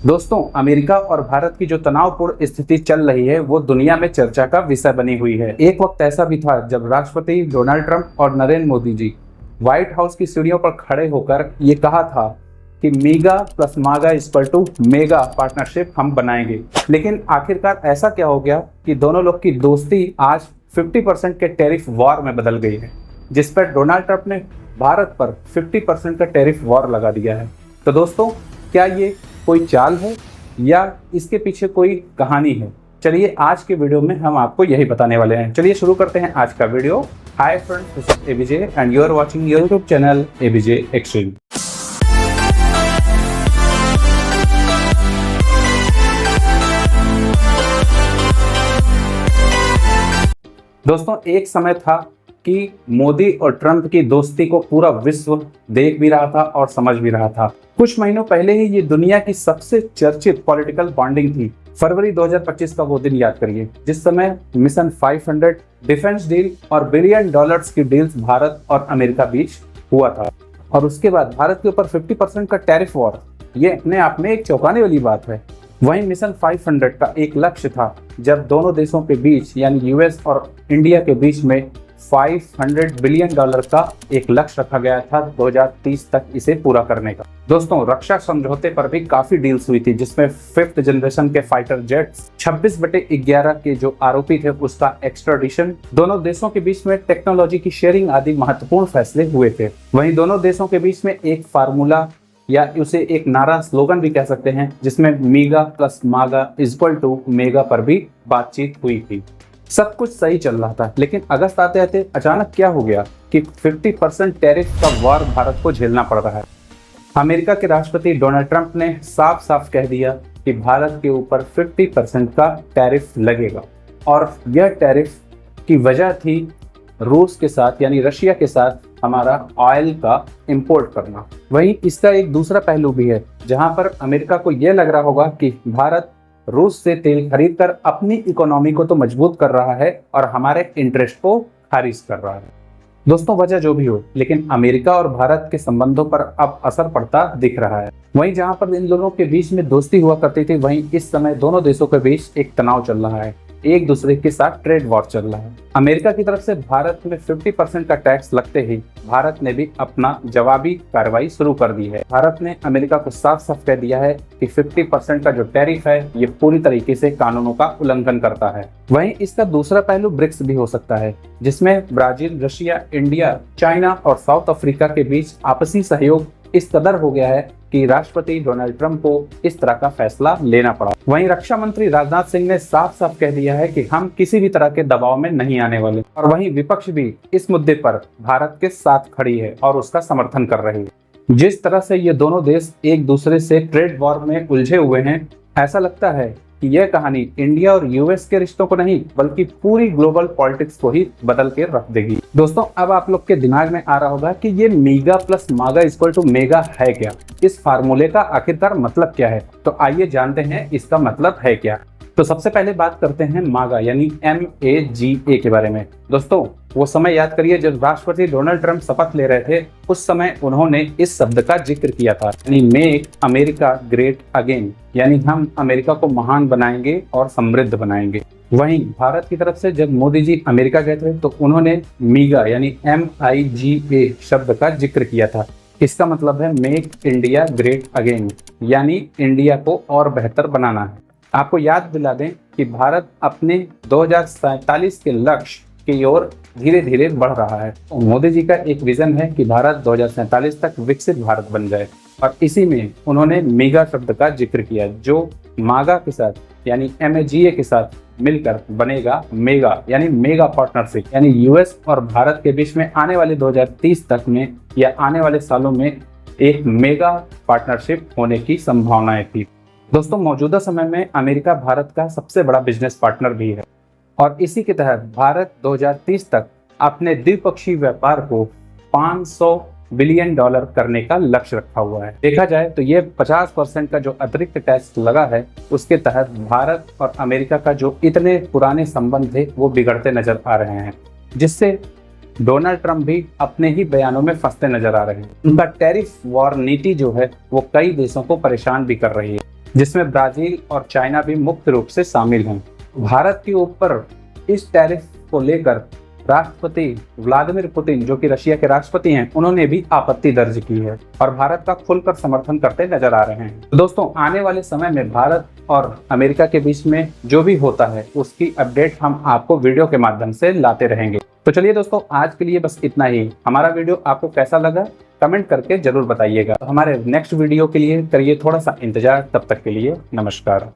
दोस्तों, अमेरिका और भारत की जो तनावपूर्ण स्थिति चल रही है वो दुनिया में चर्चा का विषय बनी हुई है। एक वक्त ऐसा भी था जब राष्ट्रपति डोनाल्ड ट्रंप और नरेंद्र मोदी जी व्हाइट हाउस की सीढ़ियों पर खड़े होकर ये कहा था कि मीगा प्लस मागा इक्वल टू मेगा पार्टनरशिप हम बनाएंगे। लेकिन आखिरकार ऐसा क्या हो गया कि दोनों लोग की दोस्ती आज 50% के टैरिफ वॉर में बदल गई है, जिस पर डोनाल्ड ट्रंप ने भारत पर 50% का टैरिफ वॉर लगा दिया है। तो दोस्तों, क्या ये कोई चाल है या इसके पीछे कोई कहानी है? चलिए आज के वीडियो में हम आपको यही बताने वाले हैं। चलिए शुरू करते हैं आज का video. Hi friends, this is ABJ and you are watching your YouTube channel ABJ extreme. दोस्तों, एक समय था कि मोदी और ट्रंप की दोस्ती को पूरा विश्व देख भी रहा था और समझ भी रहा था। कुछ महीनों पहले ही ये दुनिया की सबसे चर्चित पॉलिटिकल बॉन्डिंग थी। फरवरी 2025 का वो दिन याद करिए जिस समय मिशन 500 डिफेंस डील और बिलियन डॉलर्स की डील्स भारत और अमेरिका बीच हुआ था। और उसके बाद भारत के ऊपर 50% का टैरिफ वॉर, ये अपने आप में एक चौंकाने वाली बात है। वहीं मिशन 500 का एक लक्ष्य था जब दोनों देशों के बीच यानी यूएस और इंडिया के बीच में 500 बिलियन डॉलर का एक लक्ष्य रखा गया था 2030 तक इसे पूरा करने का। दोस्तों, रक्षा समझौते पर भी काफी डील्स हुई थी जिसमें 5th जनरेशन के फाइटर जेट्स, 26/11 के जो आरोपी थे उसका एक्स्ट्राडिशन, दोनों देशों के बीच में टेक्नोलॉजी की शेयरिंग आदि महत्वपूर्ण फैसले हुए थे। वहीं दोनों देशों के बीच में एक फार्मूला या उसे एक नारा, स्लोगन भी कह सकते हैं, जिसमें मीगा प्लस मागा इक्वल टू मेगा पर भी बातचीत हुई थी। सब कुछ सही चल रहा था, लेकिन अगस्त आते आते अचानक क्या हो गया कि 50% टैरिफ का वार भारत को झेलना पड़ रहा है। अमेरिका के राष्ट्रपति डोनाल्ड ट्रंप ने साफ साफ कह दिया कि भारत के ऊपर 50% का टैरिफ लगेगा और यह टैरिफ की वजह थी रूस के साथ यानी रशिया के साथ हमारा ऑयल का इंपोर्ट करना। वहीं इसका एक दूसरा पहलू भी है जहां पर अमेरिका को यह लग रहा होगा कि भारत रूस से तेल खरीदकर अपनी इकोनॉमी को तो मजबूत कर रहा है और हमारे इंटरेस्ट को खारिज कर रहा है। दोस्तों, वजह जो भी हो, लेकिन अमेरिका और भारत के संबंधों पर अब असर पड़ता दिख रहा है। वहीं जहां पर इन दोनों के बीच में दोस्ती हुआ करती थी, वहीं इस समय दोनों देशों के बीच एक तनाव चल रहा है, एक दूसरे के साथ ट्रेड वॉर चल रहा है। अमेरिका की तरफ से भारत में 50% का टैक्स लगते ही भारत ने भी अपना जवाबी कार्रवाई शुरू कर दी है। भारत ने अमेरिका को साफ साफ कह दिया है कि 50% का जो टैरिफ है ये पूरी तरीके से कानूनों का उल्लंघन करता है। वहीं इसका दूसरा पहलू ब्रिक्स भी हो सकता है, जिसमें ब्राजील, रशिया, इंडिया, चाइना और साउथ अफ्रीका के बीच आपसी सहयोग इस कदर हो गया है कि राष्ट्रपति डोनाल्ड ट्रंप को इस तरह का फैसला लेना पड़ा। वहीं रक्षा मंत्री राजनाथ सिंह ने साफ साफ कह दिया है कि हम किसी भी तरह के दबाव में नहीं आने वाले। और वहीं विपक्ष भी इस मुद्दे पर भारत के साथ खड़ी है और उसका समर्थन कर रही है। जिस तरह से ये दोनों देश एक दूसरे से ट्रेड वॉर में उलझे हुए हैं, ऐसा लगता है कि यह कहानी इंडिया और यूएस के रिश्तों को नहीं बल्कि पूरी ग्लोबल पॉलिटिक्स को ही बदल के रख देगी। दोस्तों, अब आप लोग के दिमाग में आ रहा होगा कि ये मीगा प्लस मागा इक्वल टू मेगा है क्या, इस फार्मूले का आखिरकार मतलब क्या है। तो आइए जानते हैं इसका मतलब है क्या। तो सबसे पहले बात करते हैं मागा यानी MAGA के बारे में। दोस्तों, वो समय याद करिए जब राष्ट्रपति डोनाल्ड ट्रंप शपथ ले रहे थे, उस समय उन्होंने इस शब्द का जिक्र किया था यानी मेक अमेरिका ग्रेट अगेन, यानी हम अमेरिका को महान बनाएंगे और समृद्ध बनाएंगे। वहीं भारत की तरफ से जब मोदी जी अमेरिका गए थे तो उन्होंने मीगा यानी MIGA शब्द का जिक्र किया था। इसका मतलब है मेक इंडिया ग्रेट अगेन, यानी इंडिया को और बेहतर बनाना है। आपको याद दिला दें कि भारत अपने 2047 के लक्ष्य की ओर धीरे धीरे बढ़ रहा है। तो मोदी जी का एक विजन है कि भारत 2047 तक विकसित भारत बन जाए और इसी में उन्होंने मेगा शब्द का जिक्र किया, जो मागा के साथ यानी MAGA के साथ मिलकर बनेगा मेगा यानी मेगा पार्टनरशिप, यानी यूएस और भारत के बीच में आने वाले 2030 तक में या आने वाले सालों में एक मेगा पार्टनरशिप होने की संभावनाएं थी। दोस्तों, मौजूदा समय में अमेरिका भारत का सबसे बड़ा बिजनेस पार्टनर भी है और इसी के तहत भारत 2030 तक अपने द्विपक्षीय व्यापार को 500 बिलियन डॉलर करने का लक्ष्य रखा हुआ है। देखा जाए तो ये 50% का जो अतिरिक्त टैक्स लगा है उसके तहत भारत और अमेरिका का जो इतने पुराने संबंध थे वो बिगड़ते नजर आ रहे हैं, जिससे डोनाल्ड ट्रंप भी अपने ही बयानों में फंसते नजर आ रहे हैं। उनका टैरिफ वॉर नीति जो है वो कई देशों को परेशान भी कर रही है। जिसमें ब्राजील और चाइना भी मुख्य रूप से शामिल हैं। भारत के ऊपर इस टैरिफ को लेकर राष्ट्रपति व्लादिमीर पुतिन, जो कि रशिया के राष्ट्रपति हैं, उन्होंने भी आपत्ति दर्ज की है और भारत का खुलकर समर्थन करते नजर आ रहे हैं। तो दोस्तों, आने वाले समय में भारत और अमेरिका के बीच में जो भी होता है उसकी अपडेट हम आपको वीडियो के माध्यम से लाते रहेंगे। तो चलिए दोस्तों, आज के लिए बस इतना ही। हमारा वीडियो आपको कैसा लगा कमेंट करके जरूर बताइएगा। हमारे नेक्स्ट वीडियो के लिए करिए थोड़ा सा इंतजार। तब तक के लिए नमस्कार।